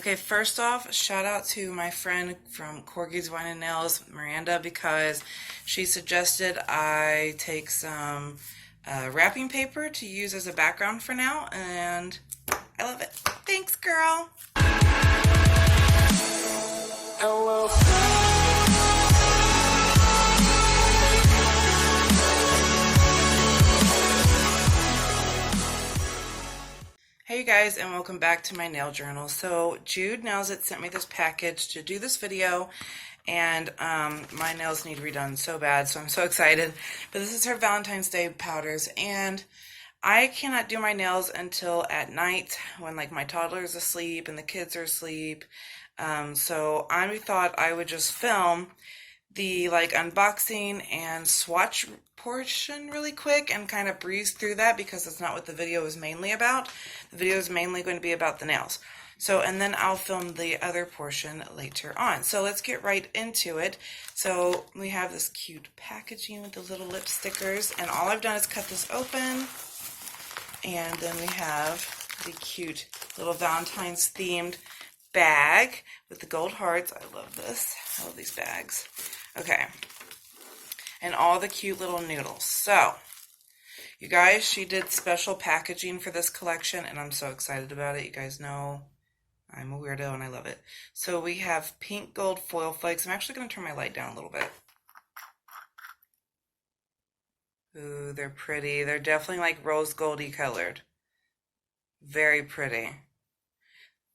Okay, first off, shout out to my friend from Corgi's Wine and Nails, Miranda, because she suggested I take some wrapping paper to use as a background for now, and I love it. Thanks, girl. Hey you guys, and welcome back to my nail journal. So Jude Nails It sent me this package to do this video, and my nails need redone so bad, so I'm so excited. But this is her Valentine's Day powders, and I cannot do my nails until at night when like my toddler is asleep and the kids are asleep. So I thought I would just film the like unboxing and swatch portion really quick and kind of breeze through that because that's not what the video is mainly about. The video is mainly going to be about the nails. So, and then I'll film the other portion later on. So let's get right into it. So we have this cute packaging with the little lip stickers, and all I've done is cut this open. And then we have the cute little Valentine's themed bag with the gold hearts. I love this. I love these bags. Okay. And all the cute little noodles. So, you guys, she did special packaging for this collection, and I'm so excited about it. You guys know I'm a weirdo, and I love it. So we have pink gold foil flakes. I'm actually going to turn my light down a little bit. Ooh, they're pretty. They're definitely like rose goldy colored. Very pretty.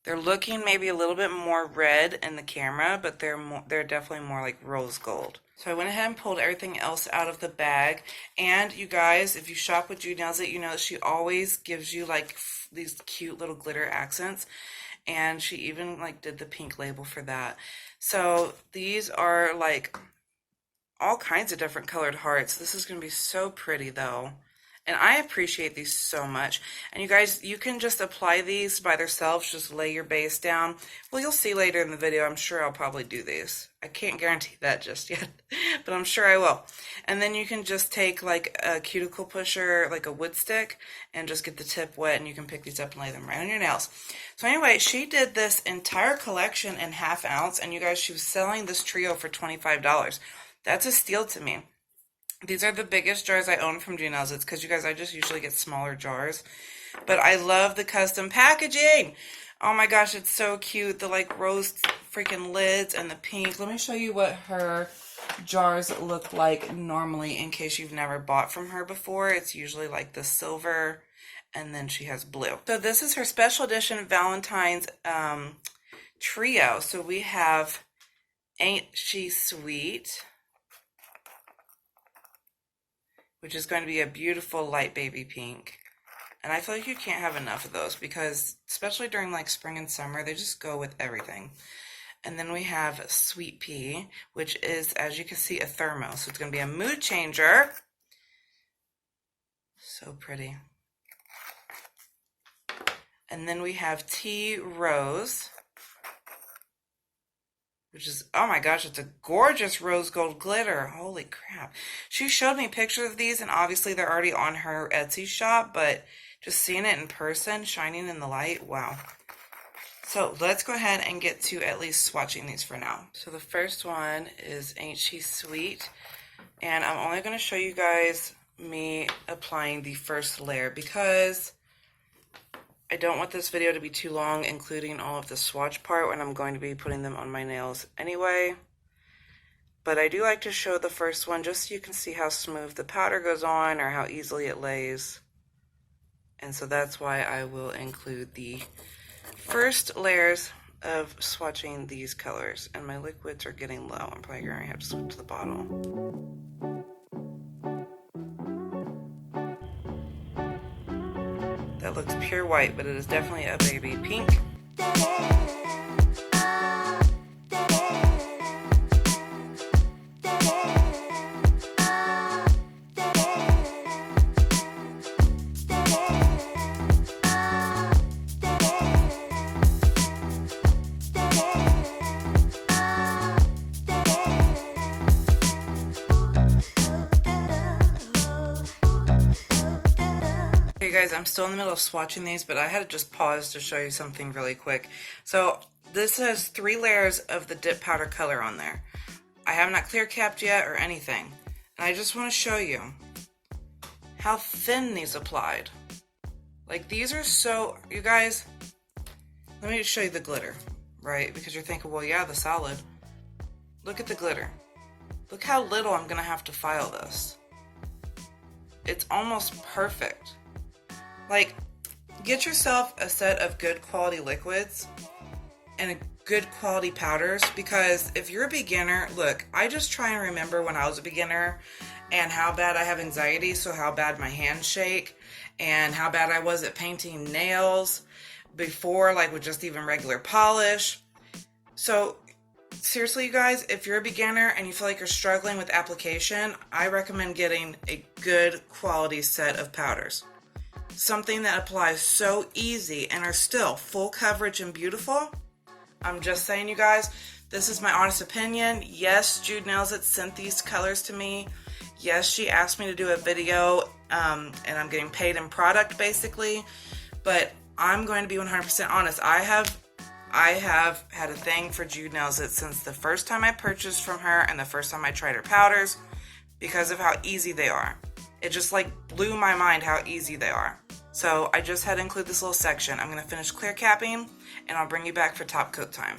They're looking maybe a little bit more red in the camera, but they're definitely more like rose gold. So I went ahead and pulled everything else out of the bag. And you guys, if you shop with Jude Nails It, you know that she always gives you like these cute little glitter accents. And she even like did the pink label for that. So these are like all kinds of different colored hearts. This is going to be so pretty though. And I appreciate these so much. And you guys, you can just apply these by themselves, just lay your base down. Well, you'll see later in the video, I'm sure I'll probably do these. I can't guarantee that just yet, but I'm sure I will. And then you can just take like a cuticle pusher, like a wood stick, and just get the tip wet, and you can pick these up and lay them right on your nails. So anyway, she did this entire collection in 1/2 ounce, and you guys, she was selling this trio for $25. That's a steal to me. These are the biggest jars I own from JudeNailsIt. It's because, you guys, I just usually get smaller jars. But I love the custom packaging. Oh my gosh, it's so cute. The like rose freaking lids and the pink. Let me show you what her jars look like normally in case you've never bought from her before. It's usually like the silver, and then she has blue. So this is her special edition Valentine's trio. So we have Ain't She Sweet, which is going to be a beautiful light baby pink. And I feel like you can't have enough of those because, especially during like spring and summer, they just go with everything. And then we have Sweet Pea, which is, as you can see, a thermo. So it's going to be a mood changer. So pretty. And then we have Tea Rose, which is, oh my gosh, it's a gorgeous rose gold glitter. Holy crap. She showed me pictures of these, and obviously they're already on her Etsy shop, but just seeing it in person, shining in the light, wow. So let's go ahead and get to at least swatching these for now. So the first one is Ain't She Sweet, and I'm only going to show you guys me applying the first layer because I don't want this video to be too long, including all of the swatch part when I'm going to be putting them on my nails anyway. But I do like to show the first one just so you can see how smooth the powder goes on or how easily it lays. And so that's why I will include the first layers of swatching these colors. And my liquids are getting low. I'm probably going to have to switch to the bottle. That looks pure white, but it is definitely a baby pink. Hey guys, I'm still in the middle of swatching these, but I had to just pause to show you something really quick. So this has 3 layers of the dip powder color on there. I have not clear capped yet or anything. And I just want to show you how thin these applied. Like, these are so, you guys, let me just show you the glitter, right? Because you're thinking, well, yeah, the solid. Look at the glitter. Look how little I'm gonna have to file this. It's almost perfect. Like, get yourself a set of good quality liquids and a good quality powders, because if you're a beginner, look, I just try and remember when I was a beginner and how bad I have anxiety, so how bad my hands shake and how bad I was at painting nails before, like with just even regular polish. So seriously, you guys, if you're a beginner and you feel like you're struggling with application, I recommend getting a good quality set of powders. Something that applies so easy and are still full coverage and beautiful. I'm just saying, you guys, this is my honest opinion. Yes, Jude Nails It sent these colors to me. Yes, she asked me to do a video, and I'm getting paid in product basically, but I'm going to be 100% honest. I have had a thing for Jude Nails It since the first time I purchased from her and the first time I tried her powders, because of how easy they are. It just like blew my mind how easy they are. So I just had to include this little section. I'm going to finish clear capping and I'll bring you back for top coat time.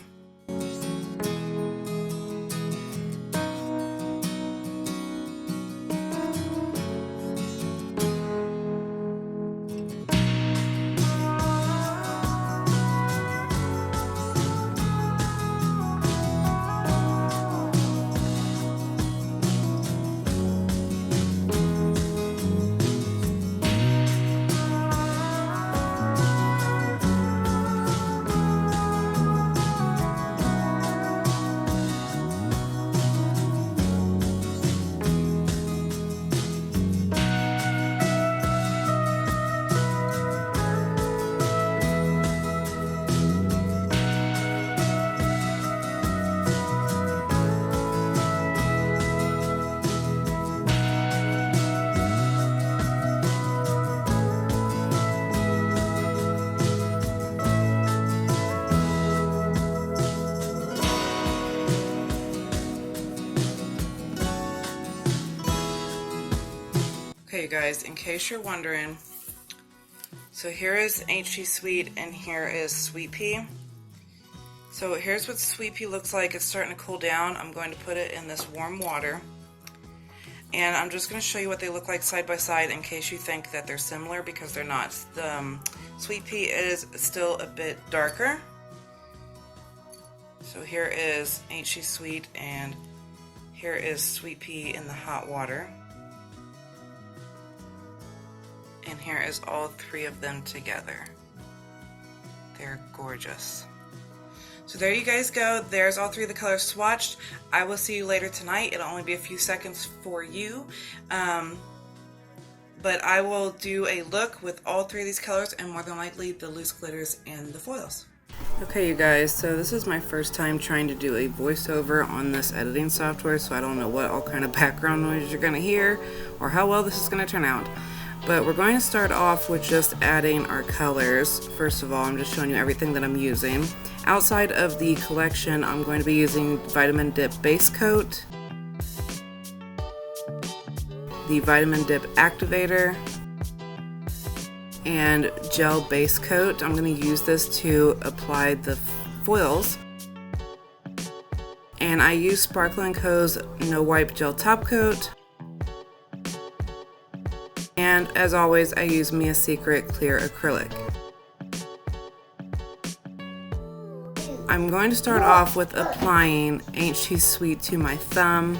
Okay, you guys, in case you're wondering, so here is HE Sweet and here is Sweet Pea. So here's what Sweet Pea looks like. It's starting to cool down. I'm going to put it in this warm water. And I'm just going to show you what they look like side by side in case you think that they're similar, because they're not. The Sweet Pea is still a bit darker. So here is HE Sweet and here is Sweet Pea in the hot water. And here is all 3 of them together. They're gorgeous. So there you guys go. There's all 3 of the colors swatched. I will see you later tonight. It'll only be a few seconds for you. But I will do a look with all 3 of these colors and more than likely the loose glitters and the foils. Okay, you guys, so this is my first time trying to do a voiceover on this editing software, so I don't know what all kind of background noise you're going to hear or how well this is going to turn out. But we're going to start off with just adding our colors. First of all, I'm just showing you everything that I'm using. Outside of the collection, I'm going to be using Vitamin Dip Base Coat, the Vitamin Dip Activator, and Gel Base Coat. I'm going to use this to apply the foils. And I use Sparkle & Co.'s No Wipe Gel Top Coat. And as always, I use Mia Secret Clear Acrylic. I'm going to start off with applying HE Sweet to my thumb,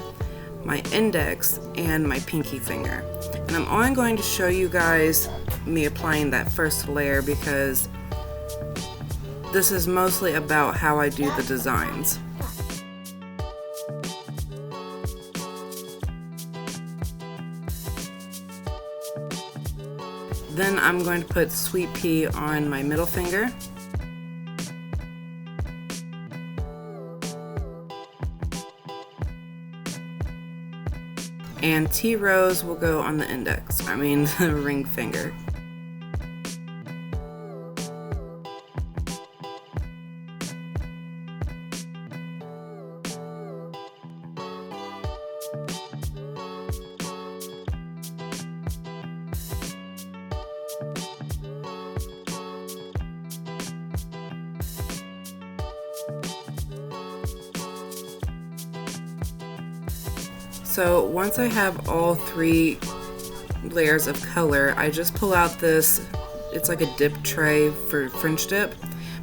my index, and my pinky finger. And I'm only going to show you guys me applying that first layer because this is mostly about how I do the designs. Then I'm going to put Sweet Pea on my middle finger. And Tea Rose will go on the index, the ring finger. So once I have all 3 layers of color, I just pull out this, it's like a dip tray for French dip,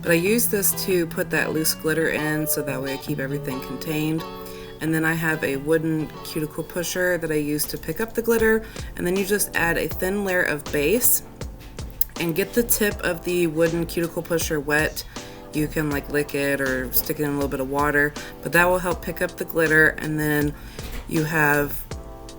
but I use this to put that loose glitter in so that way I keep everything contained. And then I have a wooden cuticle pusher that I use to pick up the glitter, and then you just add a thin layer of base and get the tip of the wooden cuticle pusher wet. You can like lick it or stick it in a little bit of water, but that will help pick up the glitter. And then you have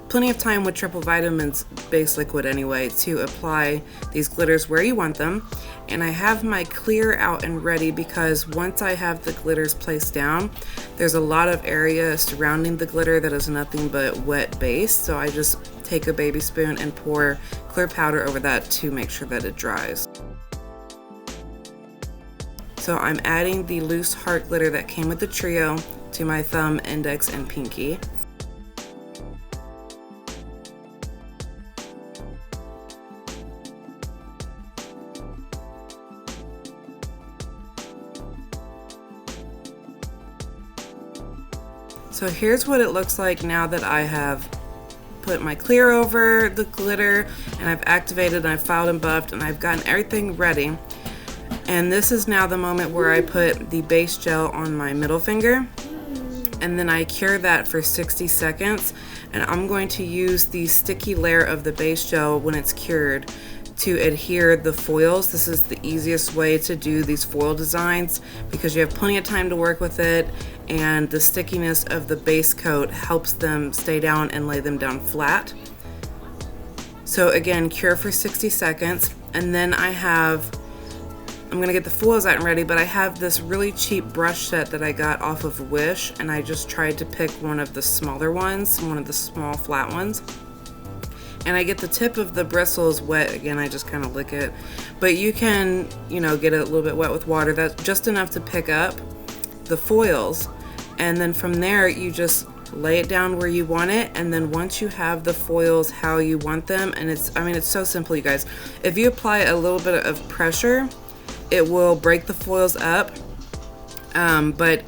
plenty of time with Triple Vitamins base liquid anyway to apply these glitters where you want them. And I have my clear out and ready because once I have the glitters placed down, there's a lot of area surrounding the glitter that is nothing but wet base. So I just take a baby spoon and pour clear powder over that to make sure that it dries. So I'm adding the loose heart glitter that came with the trio to my thumb, index, and pinky. So here's what it looks like now that I have put my clear over the glitter and I've activated and I've filed and buffed and I've gotten everything ready. And this is now the moment where I put the base gel on my middle finger and then I cure that for 60 seconds. And I'm going to use the sticky layer of the base gel when it's cured to adhere the foils. This is the easiest way to do these foil designs because you have plenty of time to work with it, and the stickiness of the base coat helps them stay down and lay them down flat. So again, cure for 60 seconds, and then I'm gonna get the foils out and ready, but I have this really cheap brush set that I got off of Wish, and I just tried to pick one of the smaller ones, one of the small flat ones. And I get the tip of the bristles wet. Again, I just kind of lick it. But you can, get it a little bit wet with water. That's just enough to pick up the foils. And then from there, you just lay it down where you want it. And then once you have the foils how you want them, and it's so simple, you guys. If you apply a little bit of pressure, it will break the foils up. But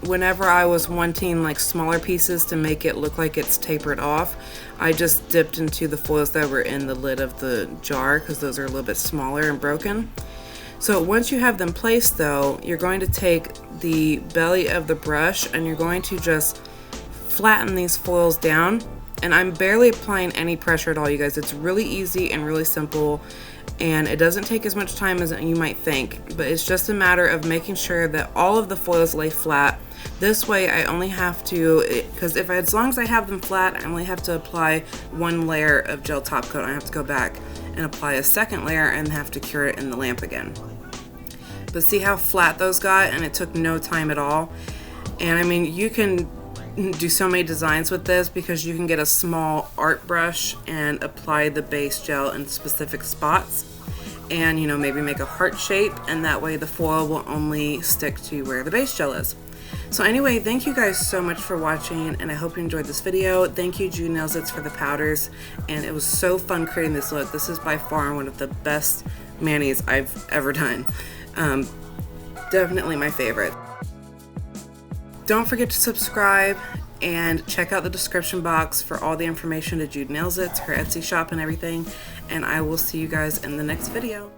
whenever I was wanting like smaller pieces to make it look like it's tapered off, I just dipped into the foils that were in the lid of the jar because those are a little bit smaller and broken. So once you have them placed though, you're going to take the belly of the brush and you're going to just flatten these foils down. And I'm barely applying any pressure at all, you guys. It's really easy and really simple, and it doesn't take as much time as you might think, but it's just a matter of making sure that all of the foils lay flat. This way I only have to, because as long as I have them flat, I only have to apply 1 layer of gel top coat. I have to go back and apply a 2nd layer and have to cure it in the lamp again. But see how flat those got, and it took no time at all. And you can do so many designs with this because you can get a small art brush and apply the base gel in specific spots, and maybe make a heart shape, and that way the foil will only stick to where the base gel is. So anyway, thank you guys so much for watching, and I hope you enjoyed this video. Thank you JudeNailsIt for the powders, and it was so fun creating this look. This is by far one of the best manis I've ever done. Definitely my favorite. Don't forget to subscribe and check out the description box for all the information to JudeNailsIt, her Etsy shop and everything, and I will see you guys in the next video.